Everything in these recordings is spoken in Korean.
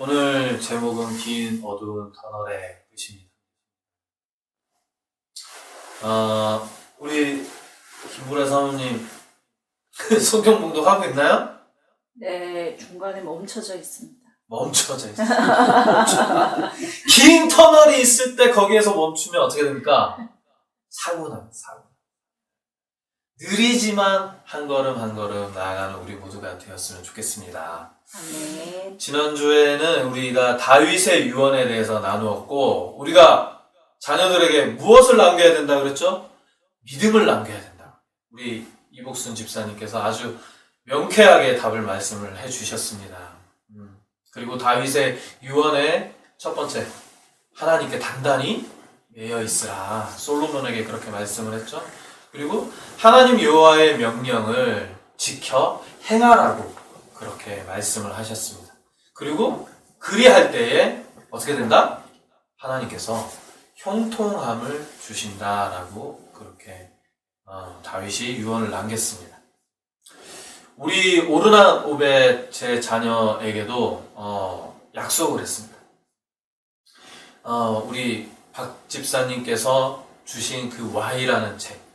오늘 제목은 긴 어두운 터널의 끝입니다. 우리 김보라 사모님 성경 봉독하고 있나요? 네, 중간에 멈춰져 있습니다. 멈춰져 있어요. 긴 터널이 있을 때 거기에서 멈추면 어떻게 됩니까? 사고 납니다. 사고. 느리지만 한 걸음 한 걸음 나아가는 우리 모두가 되었으면 좋겠습니다. 아멘. 지난주에는 우리가 다윗의 유언에 대해서 나누었고, 우리가 자녀들에게 무엇을 남겨야 된다 그랬죠? 믿음을 남겨야 된다. 우리 이복순 집사님께서 아주 명쾌하게 답을 말씀을 해주셨습니다. 그리고 다윗의 유언의 첫 번째, 하나님께 단단히 매여 있으라. 솔로몬에게 그렇게 말씀을 했죠. 그리고 하나님 여호와의 명령을 지켜 행하라고 그렇게 말씀을 하셨습니다. 그리고 그리할 때에 어떻게 된다? 하나님께서 형통함을 주신다라고 그렇게 다윗이 유언을 남겼습니다. 우리 오르난 오벳 제 자녀에게도 약속을 했습니다. 우리 박 집사님께서 주신 그 Y라는 책,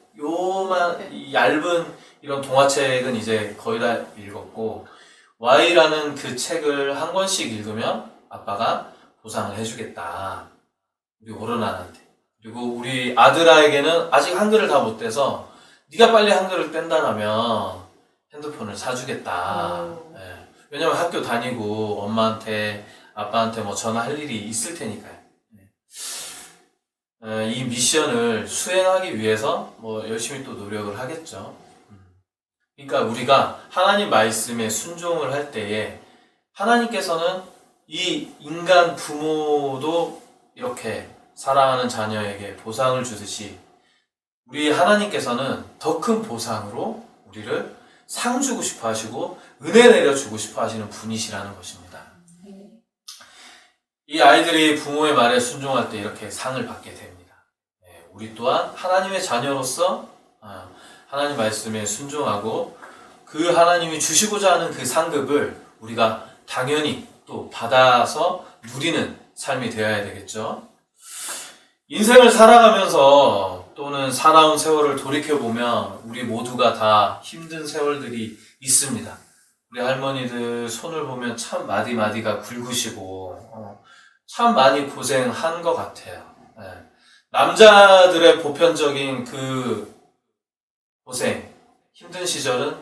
얇은 이런 동화책은 이제 거의 다 읽었고, Y라는 그 책을 한 권씩 읽으면 아빠가 보상을 해주겠다. 우리 오르난한테. 그리고 우리 아들아에게는 아직 한글을 다 못 떼서 네가 빨리 한글을 뗀다라면 핸드폰을 사주겠다. 네. 왜냐면 학교 다니고 엄마한테 아빠한테 뭐 전화할 일이 있을 테니까요. 이 미션을 수행하기 위해서 뭐 열심히 또 노력을 하겠죠. 그러니까 우리가 하나님 말씀에 순종을 할 때에 하나님께서는 이 인간 부모도 이렇게 사랑하는 자녀에게 보상을 주듯이 우리 하나님께서는 더 큰 보상으로 우리를 상 주고 싶어 하시고 은혜 내려주고 싶어 하시는 분이시라는 것입니다. 이 아이들이 부모의 말에 순종할 때 이렇게 상을 받게 됩니다. 우리 또한 하나님의 자녀로서 하나님 말씀에 순종하고 그 하나님이 주시고자 하는 그 상급을 우리가 당연히 또 받아서 누리는 삶이 되어야 되겠죠. 인생을 살아가면서 또는 살아온 세월을 돌이켜보면 우리 모두가 다 힘든 세월들이 있습니다. 우리 할머니들 손을 보면 참 마디마디가 굵으시고 참 많이 고생한 것 같아요. 남자들의 보편적인 그 고생, 힘든 시절은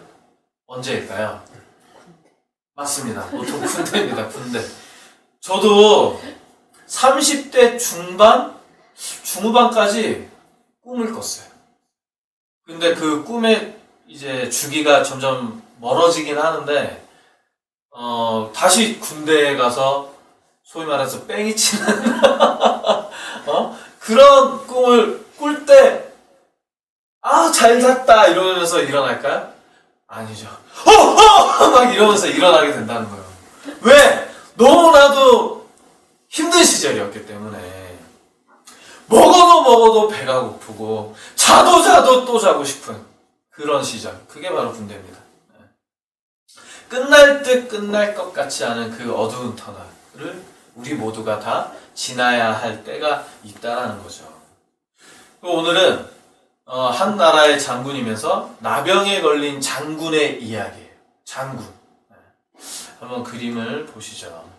언제일까요? 맞습니다. 보통 군대입니다. 군대. 저도 30대 중반, 중후반까지 꿈을 꿨어요. 근데 그 꿈의 이제 주기가 점점 멀어지긴 하는데, 다시 군대에 가서 소위 말해서 뺑이 치는, 그런 꿈을 꿀 때, 잘 잤다! 이러면서 일어날까요? 아니죠. 막 이러면서 일어나게 된다는 거예요. 왜? 너무나도 힘든 시절이었기 때문에. 먹어도 배가 고프고, 자도 또 자고 싶은 그런 시절. 그게 바로 군대입니다. 끝날 듯 끝날 것 같지 않은 그 어두운 터널을 우리 모두가 다 지나야 할 때가 있다라는 거죠. 오늘은 한 나라의 장군이면서 나병에 걸린 장군의 이야기예요. 장군. 한번 그림을 보시죠.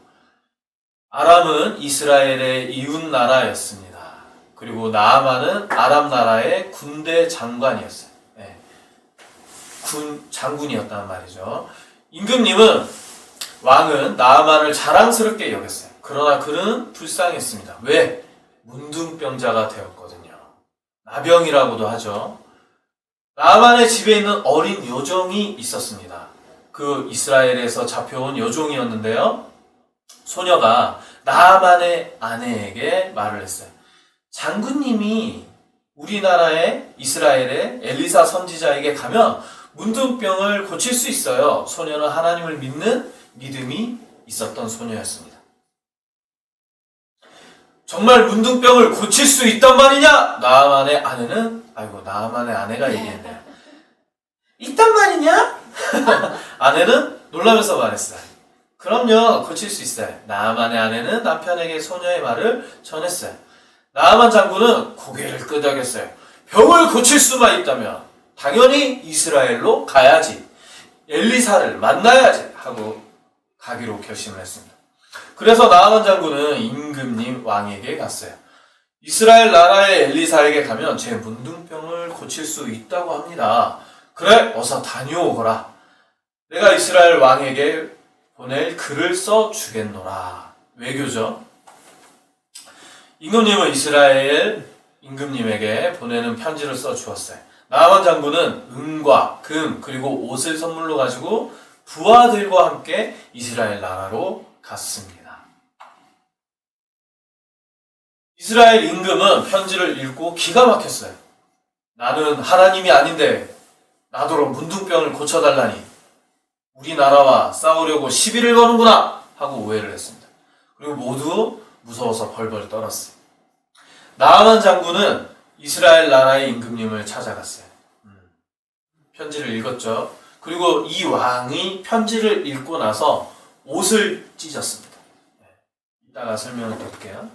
아람은 이스라엘의 이웃 나라였습니다. 그리고 나아만은 아람 나라의 군대 장관이었어요. 군 장군이었단 말이죠. 임금님은 왕은 나아만을 자랑스럽게 여겼어요. 그러나 그는 불쌍했습니다. 왜? 문둥병자가 되었거든요. 나병이라고도 하죠. 나아만의 집에 있는 어린 여종이 있었습니다. 그 이스라엘에서 잡혀온 여종이었는데요. 소녀가 나아만의 아내에게 말을 했어요. 장군님이 우리나라의 이스라엘의 엘리사 선지자에게 가면 문둥병을 고칠 수 있어요. 소녀는 하나님을 믿는 믿음이 있었던 소녀였습니다. 정말 문둥병을 고칠 수 있단 말이냐? 나아만의 아내는 나아만의 아내가 얘기했네요. 있단 말이냐? 아내는 놀라면서 말했어요. 그럼요, 고칠 수 있어요. 나아만의 아내는 남편에게 소녀의 말을 전했어요. 나아만 장군은 고개를 끄덕였어요. 병을 고칠 수만 있다면 당연히 이스라엘로 가야지. 엘리사를 만나야지 하고 가기로 결심을 했습니다. 그래서 나아만 장군은 임금님 왕에게 갔어요. 이스라엘 나라의 엘리사에게 가면 제 문둥병을 고칠 수 있다고 합니다. 그래, 어서 다녀오거라. 내가 이스라엘 왕에게 보낼 글을 써 주겠노라. 외교죠. 임금님은 이스라엘 임금님에게 보내는 편지를 써 주었어요. 나아만 장군은 은과 금 그리고 옷을 선물로 가지고 부하들과 함께 이스라엘 나라로 갔습니다. 이스라엘 임금은 편지를 읽고 기가 막혔어요. 나는 하나님이 아닌데 나더러 문둥병을 고쳐달라니 우리나라와 싸우려고 시비를 거는구나 하고 오해를 했습니다. 그리고 모두 무서워서 벌벌 떨었어요. 나아만 장군은 이스라엘 나라의 임금님을 찾아갔어요. 편지를 읽었죠. 그리고 이 왕이 편지를 읽고 나서 옷을 찢었습니다. 이따가 설명을 드릴게요.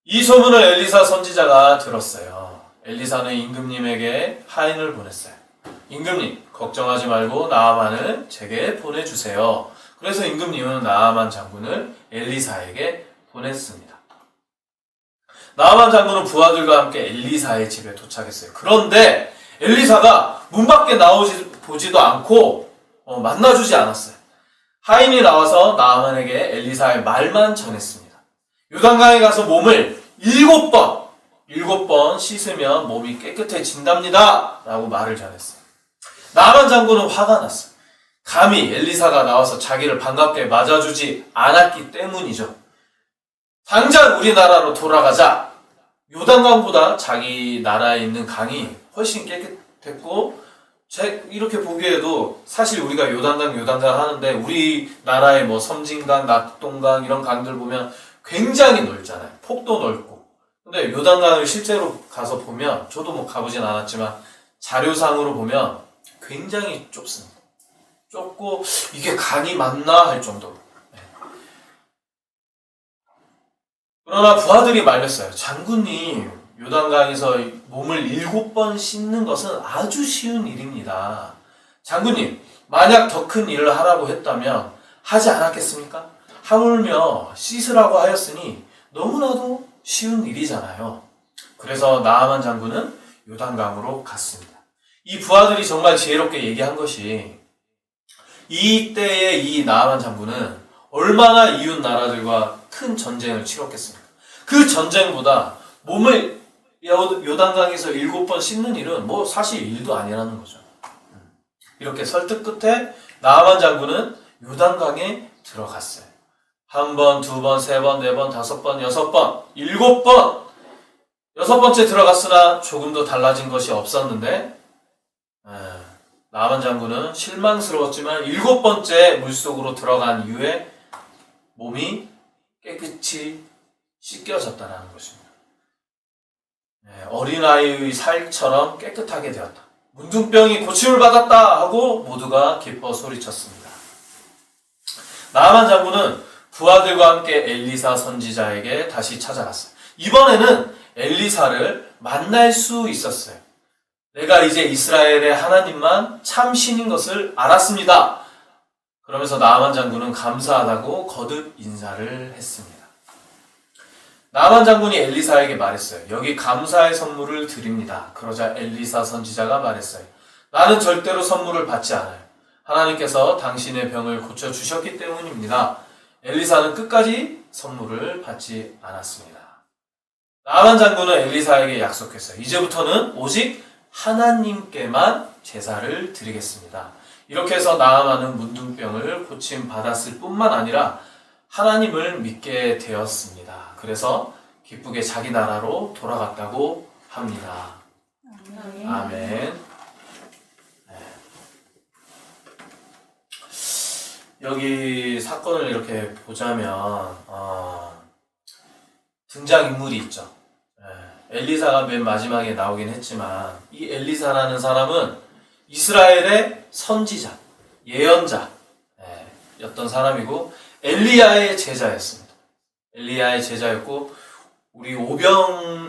이 소문을 엘리사 선지자가 들었어요. 엘리사는 임금님에게 하인을 보냈어요. 임금님, 걱정하지 말고 나아만을 제게 보내주세요. 그래서 임금님은 나아만 장군을 엘리사에게 보냈습니다. 나아만 장군은 부하들과 함께 엘리사의 집에 도착했어요. 그런데 엘리사가 문 밖에 보지도 않고 만나주지 않았어요. 하인이 나와서 나아만에게 엘리사의 말만 전했습니다. 요단강에 가서 몸을 7번 씻으면 몸이 깨끗해진답니다 라고 말을 전했어요. 나아만 장군은 화가 났어요. 감히 엘리사가 나와서 자기를 반갑게 맞아주지 않았기 때문이죠. 당장 우리나라로 돌아가자. 요단강보다 자기 나라에 있는 강이 훨씬 깨끗했고 이렇게 보기에도 사실 우리가 요단강 하는데 우리나라의 뭐 섬진강, 낙동강 이런 강들 보면 굉장히 넓잖아요. 폭도 넓고. 근데 요단강을 실제로 가서 보면 저도 뭐 가보진 않았지만 자료상으로 보면 굉장히 좁습니다. 좁고 이게 강이 맞나 할 정도로. 그러나 부하들이 말렸어요. 장군님, 요단강에서 몸을 7번 씻는 것은 아주 쉬운 일입니다. 장군님, 만약 더 큰 일을 하라고 했다면 하지 않았겠습니까? 하물며 씻으라고 하였으니 너무나도 쉬운 일이잖아요. 그래서 나아만 장군은 요단강으로 갔습니다. 이 부하들이 정말 지혜롭게 얘기한 것이 이때에 이 나아만 장군은 얼마나 이웃 나라들과 큰 전쟁을 치렀겠습니까? 그 전쟁보다 몸을 요단강에서 7번 씻는 일은 뭐 사실 일도 아니라는 거죠. 이렇게 설득 끝에 나아만 장군은 요단강에 들어갔어요. 1번, 2번, 3번, 4번, 5번, 6번, 7번 6번째 들어갔으나 조금도 달라진 것이 없었는데 나아만 장군은 실망스러웠지만 7번째 물속으로 들어간 이후에 몸이 깨끗이 씻겨졌다는 것입니다. 어린아이의 살처럼 깨끗하게 되었다. 문둥병이 고침을 받았다 하고 모두가 기뻐 소리쳤습니다. 나아만 장군은 부하들과 함께 엘리사 선지자에게 다시 찾아갔어요. 이번에는 엘리사를 만날 수 있었어요. 내가 이제 이스라엘의 하나님만 참 신인 것을 알았습니다. 그러면서 나아만 장군은 감사하다고 거듭 인사를 했습니다. 나아만 장군이 엘리사에게 말했어요. 여기 감사의 선물을 드립니다. 그러자 엘리사 선지자가 말했어요. 나는 절대로 선물을 받지 않아요. 하나님께서 당신의 병을 고쳐주셨기 때문입니다. 엘리사는 끝까지 선물을 받지 않았습니다. 나아만 장군은 엘리사에게 약속했어요. 이제부터는 오직 하나님께만 제사를 드리겠습니다. 이렇게 해서 나아만은 문둥병을 고침받았을 뿐만 아니라 하나님을 믿게 되었습니다. 그래서 기쁘게 자기 나라로 돌아갔다고 합니다. 아멘. 여기 사건을 이렇게 보자면 등장인물이 있죠. 엘리사가 맨 마지막에 나오긴 했지만 이 엘리사라는 사람은 이스라엘의 선지자, 예언자, 선지자였던 사람이고 엘리야의 제자였습니다. 엘리야의 제자였고 우리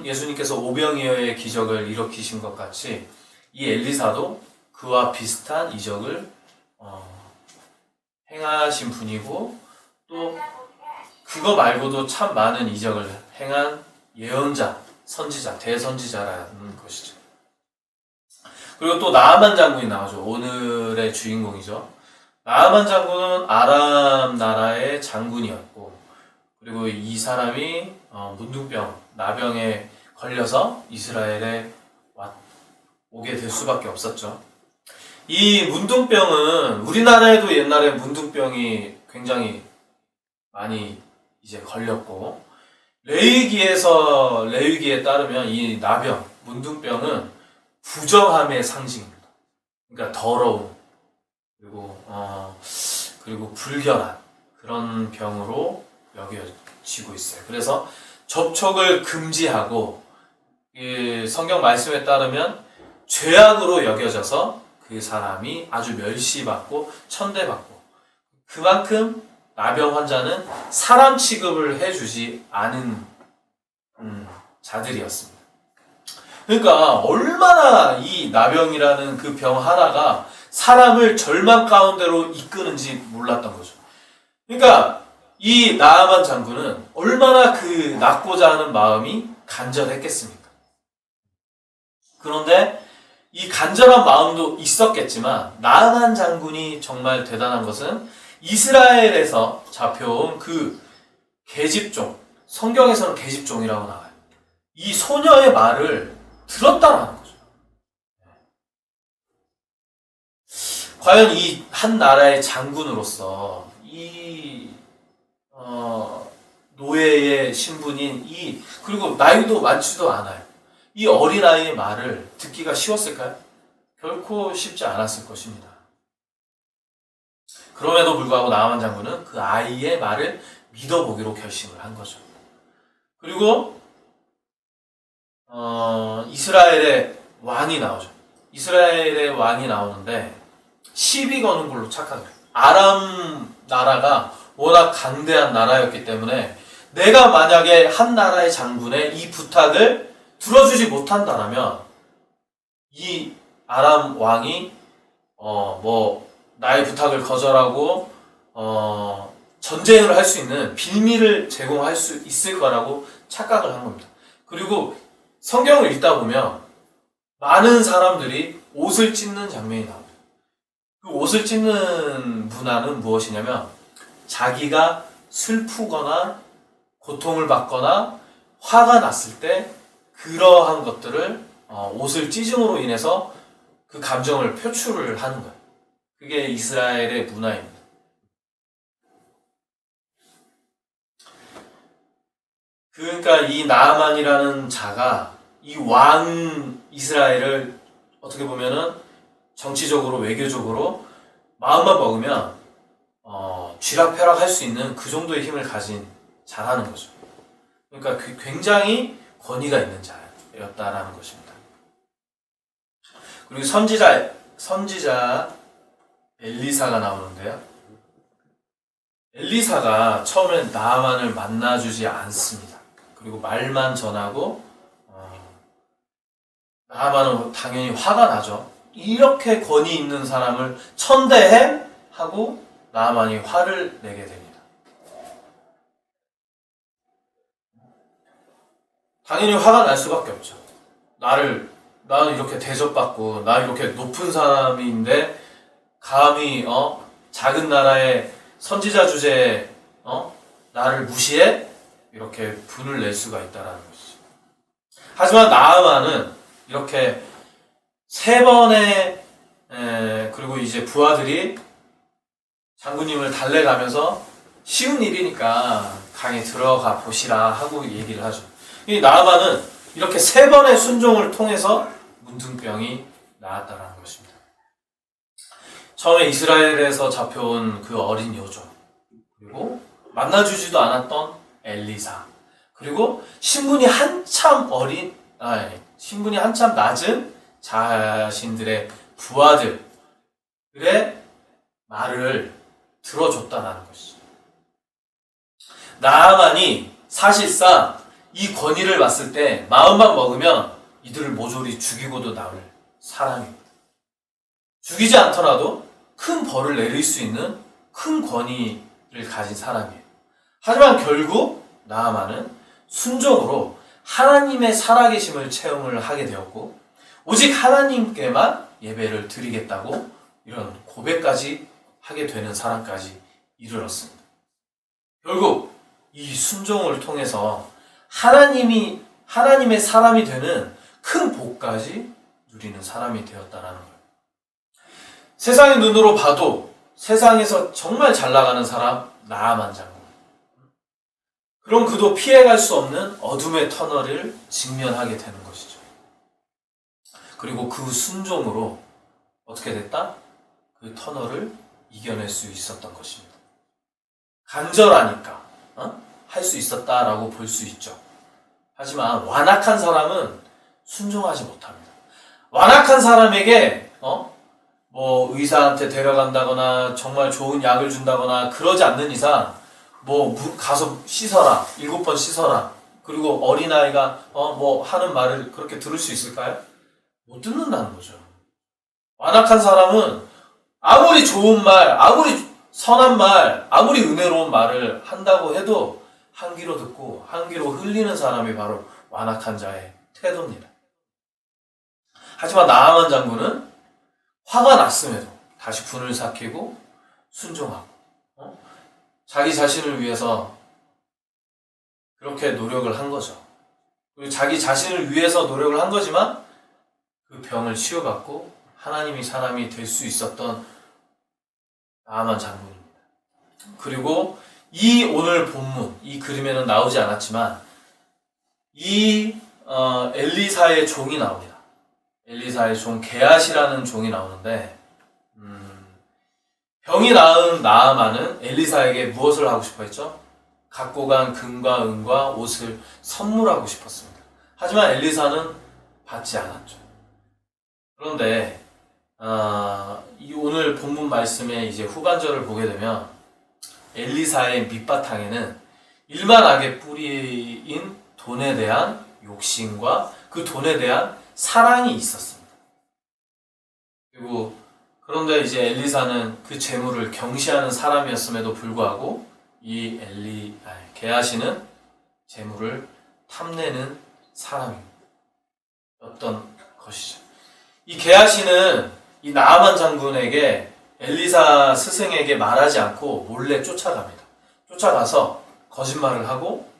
예수님께서 오병이어의 기적을 일으키신 것 같이 이 엘리사도 그와 비슷한 이적을 행하신 분이고 또 그거 말고도 참 많은 이적을 행한 예언자, 선지자, 대선지자라는 것이죠. 그리고 또 나아만 장군이 나오죠. 오늘의 주인공이죠. 나아만 장군은 아람 나라의 장군이었고 그리고 이 사람이 문둥병, 나병에 걸려서 이스라엘에 오게 될 수밖에 없었죠. 이 문둥병은 우리나라에도 옛날에 문둥병이 굉장히 많이 이제 걸렸고 레위기에 따르면 이 나병, 문둥병은 부정함의 상징입니다. 그러니까 더러움 그리고 불결한 그런 병으로 여겨지고 있어요. 그래서 접촉을 금지하고 성경 말씀에 따르면 죄악으로 여겨져서 그 사람이 아주 멸시받고 천대받고 그만큼 나병 환자는 사람 취급을 해주지 않은 자들이었습니다. 그러니까 얼마나 이 나병이라는 그 병 하나가 사람을 절망 가운데로 이끄는지 몰랐던 거죠. 그러니까 이 나아만 장군은 얼마나 그 낫고자 하는 마음이 간절했겠습니까? 그런데 이 간절한 마음도 있었겠지만 나아만 장군이 정말 대단한 것은 이스라엘에서 잡혀온 그 계집종, 성경에서는 계집종이라고 나와요. 이 소녀의 말을 들었다라는 거죠. 과연 이 한 나라의 장군으로서 이 노예의 신분인 그리고 나이도 많지도 않아요. 이 어린아이의 말을 듣기가 쉬웠을까요? 결코 쉽지 않았을 것입니다. 그럼에도 불구하고 나아만 장군은 그 아이의 말을 믿어보기로 결심을 한 거죠. 그리고 이스라엘의 왕이 나오죠. 이스라엘의 왕이 나오는데 시비 거는 걸로 착각을 해요. 아람 나라가 워낙 강대한 나라였기 때문에 내가 만약에 한 나라의 장군의 이 부탁을 들어주지 못한다면 이 아람 왕이 나의 부탁을 거절하고 전쟁을 할 수 있는 빌미를 제공할 수 있을 거라고 착각을 한 겁니다. 그리고 성경을 읽다 보면 많은 사람들이 옷을 찢는 장면이 나옵니다. 그 옷을 찢는 문화는 무엇이냐면 자기가 슬프거나 고통을 받거나 화가 났을 때 그러한 것들을 옷을 찢음으로 인해서 그 감정을 표출을 하는 거예요. 그게 이스라엘의 문화입니다. 그러니까 이 나아만이라는 자가 이 왕 이스라엘을 어떻게 보면은 정치적으로 외교적으로 마음만 먹으면 쥐락펴락 할 수 있는 그 정도의 힘을 가진 자라는 거죠. 그러니까 굉장히 권위가 있는 자였다라는 것입니다. 그리고 선지자 엘리사가 나오는데요. 엘리사가 처음엔 나아만을 만나주지 않습니다. 그리고 말만 전하고 나아만은 당연히 화가 나죠. 이렇게 권위 있는 사람을 천대해 하고 나아만이 화를 내게 됩니다. 당연히 화가 날 수밖에 없죠. 나는 이렇게 대접받고 나 이렇게 높은 사람인데 감히 작은 나라의 선지자 주제에 나를 무시해? 이렇게 분을 낼 수가 있다라는 것이죠. 하지만 나아만은 이렇게 3번의 그리고 이제 부하들이 장군님을 달래가면서 쉬운 일이니까 강에 들어가 보시라 하고 얘기를 하죠. 이 나아만은 이렇게 3번의 순종을 통해서 문둥병이 나았다라는 것입니다. 처음에 이스라엘에서 잡혀온 그 어린 여종, 그리고 만나주지도 않았던 엘리사, 그리고 신분이 한참 낮은 자신들의 부하들의 말을 들어줬다라는 것이죠. 나아만이 사실상 이 권위를 봤을 때 마음만 먹으면 이들을 모조리 죽이고도 남을 사람입니다. 죽이지 않더라도 큰 벌을 내릴 수 있는 큰 권위를 가진 사람이에요. 하지만 결국 나아만은 순종으로 하나님의 살아계심을 체험을 하게 되었고 오직 하나님께만 예배를 드리겠다고 이런 고백까지 하게 되는 사람까지 이르렀습니다. 결국 이 순종을 통해서 하나님의 사람이 되는 큰 복까지 누리는 사람이 되었다라는 거예요. 세상의 눈으로 봐도 세상에서 정말 잘 나가는 사람 나아만 장군. 그럼 그도 피해갈 수 없는 어둠의 터널을 직면하게 되는 것이죠. 그리고 그 순종으로 어떻게 됐다? 그 터널을 이겨낼 수 있었던 것입니다. 간절하니까 할 수 있었다라고 볼 수 있죠. 하지만 완악한 사람은 순종하지 못합니다. 완악한 사람에게 뭐 의사한테 데려간다거나 정말 좋은 약을 준다거나 그러지 않는 이상 뭐 가서 씻어라 7번 씻어라 그리고 어린아이가 뭐 하는 말을 그렇게 들을 수 있을까요? 못 듣는다는 거죠. 완악한 사람은 아무리 좋은 말, 아무리 선한 말, 아무리 은혜로운 말을 한다고 해도 한 귀로 듣고 한 귀로 흘리는 사람이 바로 완악한 자의 태도입니다. 하지만 나아만 장군은 화가 났음에도 다시 분을 삭히고 순종하고 자기 자신을 위해서 그렇게 노력을 한 거죠. 그리고 자기 자신을 위해서 노력을 한 거지만 그 병을 치유받고 하나님이 사람이 될 수 있었던 나아만 장군입니다. 그리고 이 오늘 본문, 이 그림에는 나오지 않았지만 이 엘리사의 종이 나옵니다. 엘리사의 종 게하시라는 종이 나오는데 병이 나은 나아만은 엘리사에게 무엇을 하고 싶어 했죠? 갖고 간 금과 은과 옷을 선물하고 싶었습니다. 하지만 엘리사는 받지 않았죠. 그런데 이 오늘 본문 말씀의 이제 후반절을 보게 되면 엘리사의 밑바탕에는 일만하게 뿌리인 돈에 대한 욕심과 그 돈에 대한 사랑이 있었습니다. 그리고 그런데 이제 엘리사는 그 재물을 경시하는 사람이었음에도 불구하고 이 게하시는 재물을 탐내는 사람이었던 것이죠. 이 게하시는 이 나아만 장군에게 엘리사 스승에게 말하지 않고 몰래 쫓아갑니다. 쫓아가서 거짓말을 하고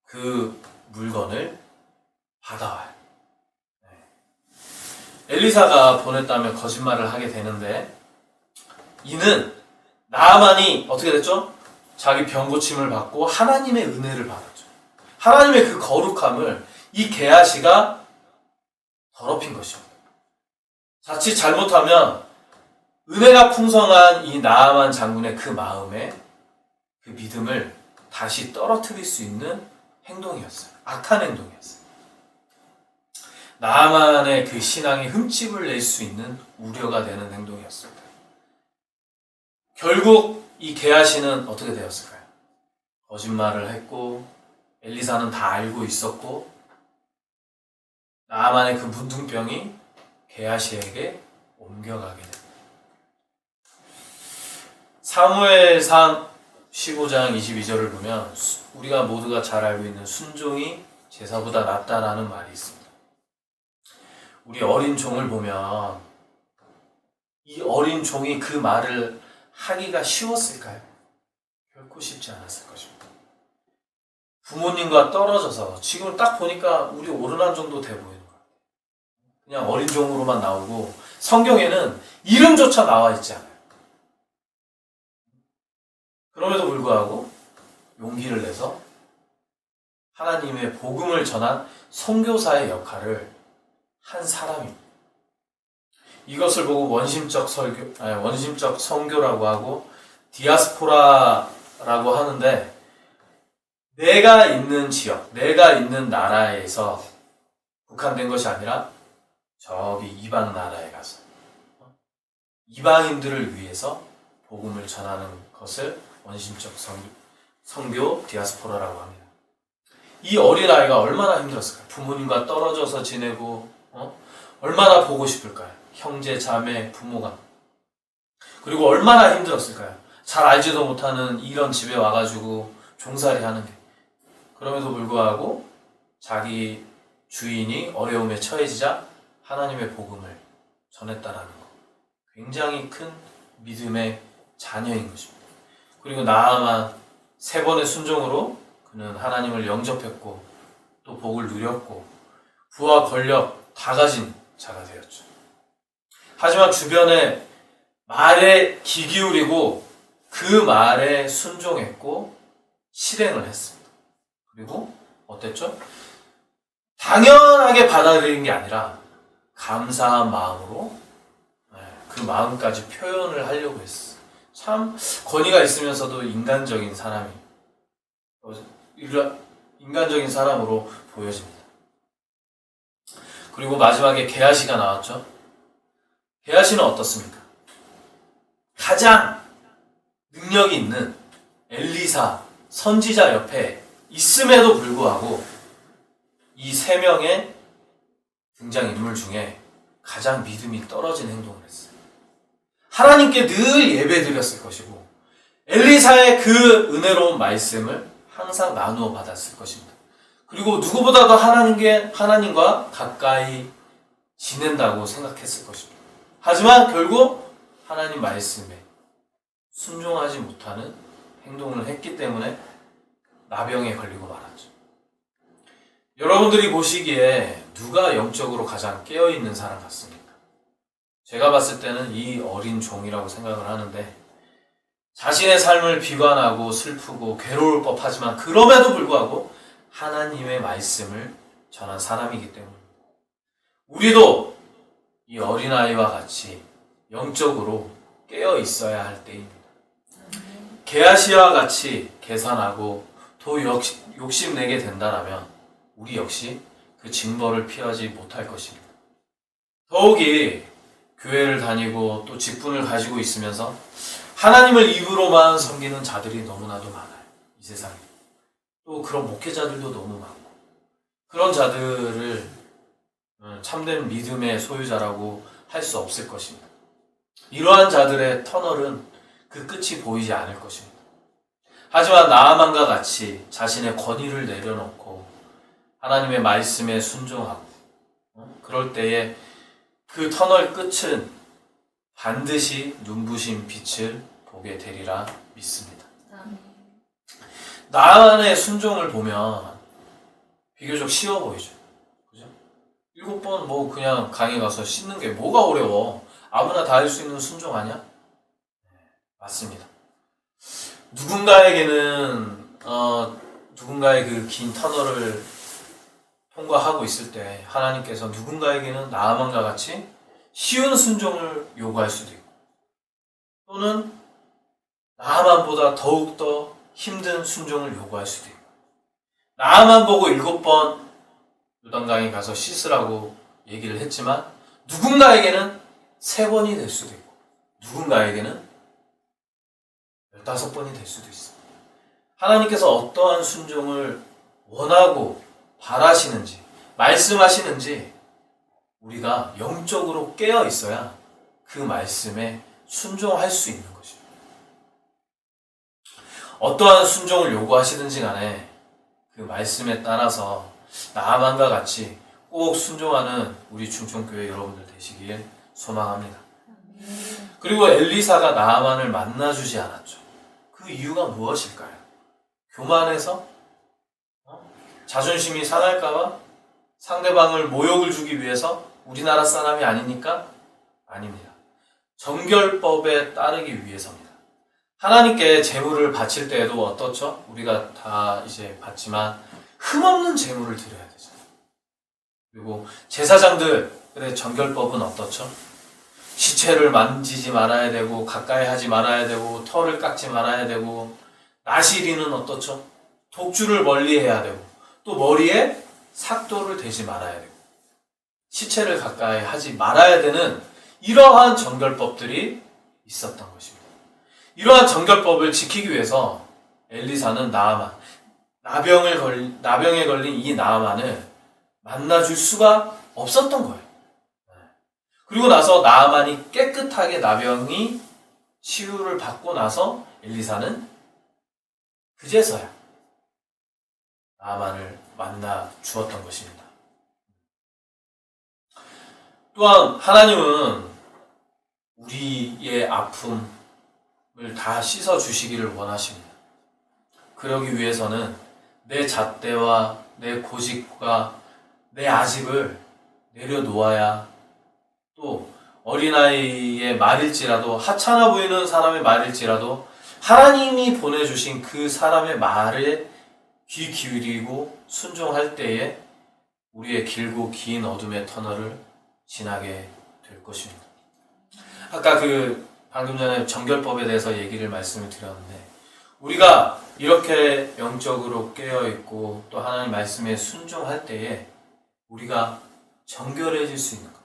그 물건을 받아와요. 엘리사가 보냈다면 거짓말을 하게 되는데 이는 나아만이 어떻게 됐죠? 자기 병 고침을 받고 하나님의 은혜를 받았죠. 하나님의 그 거룩함을 이 게하시가 더럽힌 것입니다. 자칫 잘못하면 은혜가 풍성한 이 나아만 장군의 그 마음에 그 믿음을 다시 떨어뜨릴 수 있는 행동이었어요. 악한 행동이었어요. 나아만의 그 신앙이 흠집을 낼 수 있는 우려가 되는 행동이었습니다. 결국 이 게하시는 어떻게 되었을까요? 거짓말을 했고 엘리사는 다 알고 있었고 나아만의 그 문둥병이 게하시에게 옮겨가게 됩니다. 사무엘상 15장 22절을 보면 우리가 모두가 잘 알고 있는 순종이 제사보다 낫다라는 말이 있습니다. 우리 어린 종을 보면 이 어린 종이 그 말을 하기가 쉬웠을까요? 결코 쉽지 않았을 것입니다. 부모님과 떨어져서 지금 딱 보니까 우리 오르난 정도 돼 보이는 거예요. 그냥 어린 종으로만 나오고 성경에는 이름조차 나와 있지 않아요. 그럼에도 불구하고 용기를 내서 하나님의 복음을 전한 선교사의 역할을 한 사람입니다. 이것을 보고 원심적 선교라고 하고 디아스포라라고 하는데 내가 있는 지역, 내가 있는 나라에서 국한된 것이 아니라 저기 이방 나라에 가서 이방인들을 위해서 복음을 전하는 것을 원심적 선교 디아스포라라고 합니다. 이 어린아이가 얼마나 힘들었을까요? 부모님과 떨어져서 지내고 얼마나 보고 싶을까요? 형제, 자매, 부모가. 그리고 얼마나 힘들었을까요? 잘 알지도 못하는 이런 집에 와가지고 종살이 하는 게. 그럼에도 불구하고 자기 주인이 어려움에 처해지자 하나님의 복음을 전했다라는 것. 굉장히 큰 믿음의 자녀인 것입니다. 그리고 나아만 3번의 순종으로 그는 하나님을 영접했고 또 복을 누렸고 부와 권력 다 가진 자가 되었죠. 하지만 주변에 말에 귀 기울이고 그 말에 순종했고 실행을 했습니다. 그리고 어땠죠? 당연하게 받아들인 게 아니라 감사한 마음으로 그 마음까지 표현을 하려고 했어요. 참 권위가 있으면서도 인간적인 사람으로 보여집니다. 그리고 마지막에 게하시가 나왔죠. 게하시는 어떻습니까? 가장 능력이 있는 엘리사 선지자 옆에 있음에도 불구하고 이 3명의 등장인물 중에 가장 믿음이 떨어진 행동을 했어요. 하나님께 늘 예배드렸을 것이고 엘리사의 그 은혜로운 말씀을 항상 나누어 받았을 것입니다. 그리고 누구보다도 하나님과 가까이 지낸다고 생각했을 것입니다. 하지만 결국 하나님 말씀에 순종하지 못하는 행동을 했기 때문에 나병에 걸리고 말았죠. 여러분들이 보시기에 누가 영적으로 가장 깨어있는 사람 같습니까? 제가 봤을 때는 이 어린 종이라고 생각을 하는데 자신의 삶을 비관하고 슬프고 괴로울 법하지만 그럼에도 불구하고 하나님의 말씀을 전한 사람이기 때문입니다. 우리도 이 어린아이와 같이 영적으로 깨어 있어야 할 때입니다. 게하시와 같이 계산하고 더 욕심내게 된다면 우리 역시 그 징벌을 피하지 못할 것입니다. 더욱이 교회를 다니고 또 직분을 가지고 있으면서 하나님을 입으로만 섬기는 자들이 너무나도 많아요. 이 세상에. 또 그런 목회자들도 너무 많고 그런 자들을 참된 믿음의 소유자라고 할 수 없을 것입니다. 이러한 자들의 터널은 그 끝이 보이지 않을 것입니다. 하지만 나아만과 같이 자신의 권위를 내려놓고 하나님의 말씀에 순종하고 그럴 때에 그 터널 끝은 반드시 눈부신 빛을 보게 되리라 믿습니다. 나만의 순종을 보면 비교적 쉬워 보이죠. 그죠? 7번 뭐 그냥 강의 가서 씻는 게 뭐가 어려워. 아무나 다 할 수 있는 순종 아니야? 네, 맞습니다. 누군가에게는 누군가의 그 긴 터널을 통과하고 있을 때 하나님께서 누군가에게는 나아만과 같이 쉬운 순종을 요구할 수도 있고 또는 나아만보다 더욱더 힘든 순종을 요구할 수도 있고 나아만 보고 7번 요단강에 가서 씻으라고 얘기를 했지만 누군가에게는 3번이 될 수도 있고 누군가에게는 15번이 될 수도 있습니다. 하나님께서 어떠한 순종을 원하고 바라시는지 말씀하시는지 우리가 영적으로 깨어 있어야 그 말씀에 순종할 수 있는 것입니다. 어떠한 순종을 요구하시든지 간에 그 말씀에 따라서 나아만과 같이 꼭 순종하는 우리 충청교회 여러분들 되시길 소망합니다. 그리고 엘리사가 나아만을 만나주지 않았죠. 그 이유가 무엇일까요? 교만해서? 자존심이 상할까봐? 상대방을 모욕을 주기 위해서? 우리나라 사람이 아니니까? 아닙니다. 정결법에 따르기 위해서입니다. 하나님께 제물을 바칠 때에도 어떻죠? 우리가 다 이제 봤지만 흠없는 제물을 드려야 되잖아요. 그리고 제사장들의 정결법은 어떻죠? 시체를 만지지 말아야 되고 가까이 하지 말아야 되고 털을 깎지 말아야 되고 나시리는 어떻죠? 독주를 멀리해야 되고 또 머리에 삭도를 대지 말아야 되고 시체를 가까이 하지 말아야 되는 이러한 정결법들이 있었던 것입니다. 이러한 정결법을 지키기 위해서 엘리사는 나병에 걸린 이 나아만을 만나줄 수가 없었던 거예요. 그리고 나서 나아만이 깨끗하게 나병이 치유를 받고 나서 엘리사는 그제서야 나아만을 만나 주었던 것입니다. 또한 하나님은 우리의 아픔을 다 씻어 주시기를 원하십니다. 그러기 위해서는 내 잣대와 내 고집과 내 아집을 내려놓아야, 또 어린아이의 말일지라도, 하찮아 보이는 사람의 말일지라도 하나님이 보내주신 그 사람의 말에 귀 기울이고 순종할 때에 우리의 길고 긴 어둠의 터널을 지나게 될 것입니다. 아까 방금 전에 정결법에 대해서 말씀을 드렸는데, 우리가 이렇게 영적으로 깨어있고 또 하나님 말씀에 순종할 때에 우리가 정결해질 수 있는 것.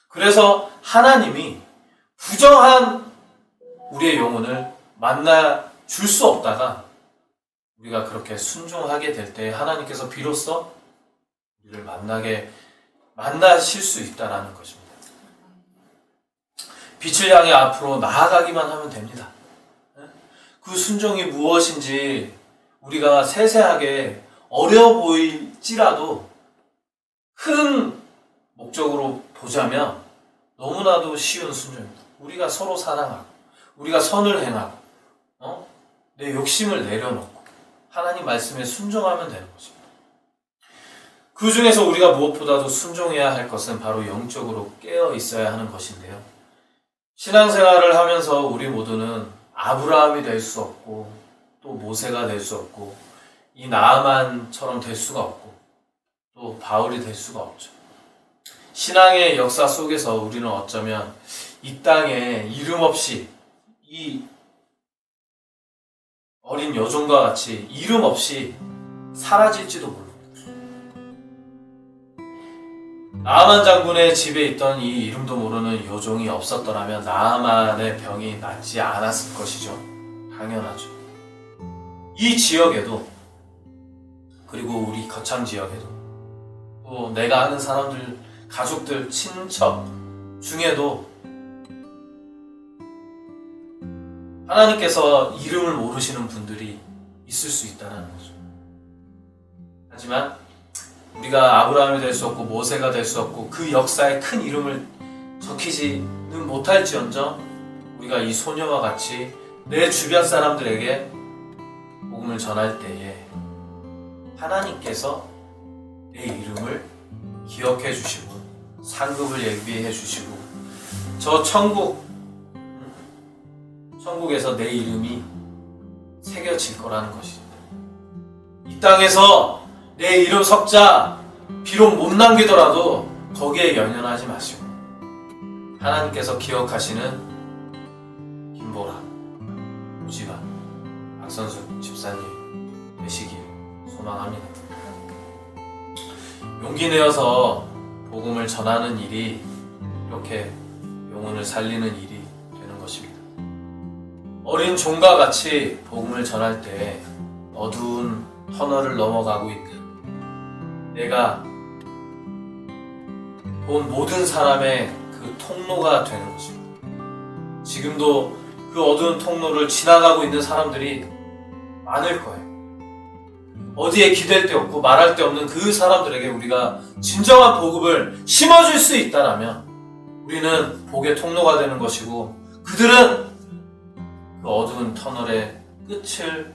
그래서 하나님이 부정한 우리의 영혼을 만나 줄 수 없다가 우리가 그렇게 순종하게 될 때 하나님께서 비로소 우리를 만나실 수 있다라는 것입니다. 빛을 향해 앞으로 나아가기만 하면 됩니다. 그 순종이 무엇인지 우리가 세세하게 어려워 보일지라도 큰 목적으로 보자면 너무나도 쉬운 순종입니다. 우리가 서로 사랑하고, 우리가 선을 행하고, 내 욕심을 내려놓고 하나님 말씀에 순종하면 되는 것입니다. 그 중에서 우리가 무엇보다도 순종해야 할 것은 바로 영적으로 깨어 있어야 하는 것인데요. 신앙생활을 하면서 우리 모두는 아브라함이 될 수 없고, 또 모세가 될 수 없고, 이 나아만처럼 될 수가 없고, 또 바울이 될 수가 없죠. 신앙의 역사 속에서 우리는 어쩌면 이 땅에 이름 없이, 이 어린 여종과 같이 이름 없이 사라질지도 모릅니다. 나아만 장군의 집에 있던 이 이름도 모르는 여종이 없었더라면 나아만의 병이 낫지 않았을 것이죠. 당연하죠. 이 지역에도, 그리고 우리 거창 지역에도, 또 내가 아는 사람들, 가족들, 친척 중에도 하나님께서 이름을 모르시는 분들이 있을 수 있다는 거죠. 하지만 우리가 아브라함이 될 수 없고 모세가 될 수 없고 그 역사에 큰 이름을 적히지는 못할지언정 우리가 이 소녀와 같이 내 주변 사람들에게 복음을 전할 때에 하나님께서 내 이름을 기억해 주시고 상급을 예비해 주시고 저 천국에서 내 이름이 새겨질 거라는 것입니다. 이 땅에서 내 이름 석자 비록 못 남기더라도 거기에 연연하지 마시고 하나님께서 기억하시는 김보라, 우지가, 박선수 집사님 되시길 소망합니다. 용기 내어서 복음을 전하는 일이 이렇게 영혼을 살리는 일이 되는 것입니다. 어린 종과 같이 복음을 전할 때 어두운 터널을 넘어가고 있는 내가 본 모든 사람의 그 통로가 되는 것입니다. 지금도 그 어두운 통로를 지나가고 있는 사람들이 많을 거예요. 어디에 기댈 데 없고 말할 데 없는 그 사람들에게 우리가 진정한 복음을 심어줄 수 있다라면 우리는 복의 통로가 되는 것이고 그들은 그 어두운 터널의 끝을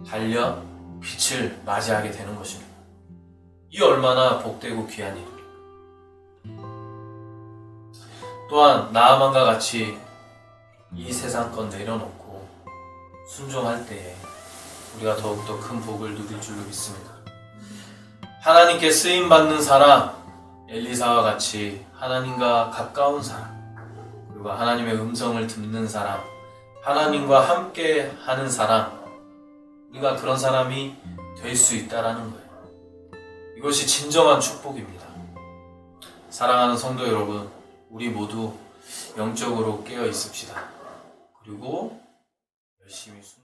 달려 빛을 맞이하게 되는 것입니다. 이 얼마나 복되고 귀한 일입니까? 또한 나아만과 같이 이 세상권 내려놓고 순종할 때에 우리가 더욱더 큰 복을 누릴 줄로 믿습니다. 하나님께 쓰임받는 사람, 엘리사와 같이 하나님과 가까운 사람, 그리고 하나님의 음성을 듣는 사람, 하나님과 함께 하는 사람, 우리가 그런 사람이 될 수 있다라는 거예요. 이것이 진정한 축복입니다. 사랑하는 성도 여러분, 우리 모두 영적으로 깨어 있읍시다. 그리고 열심히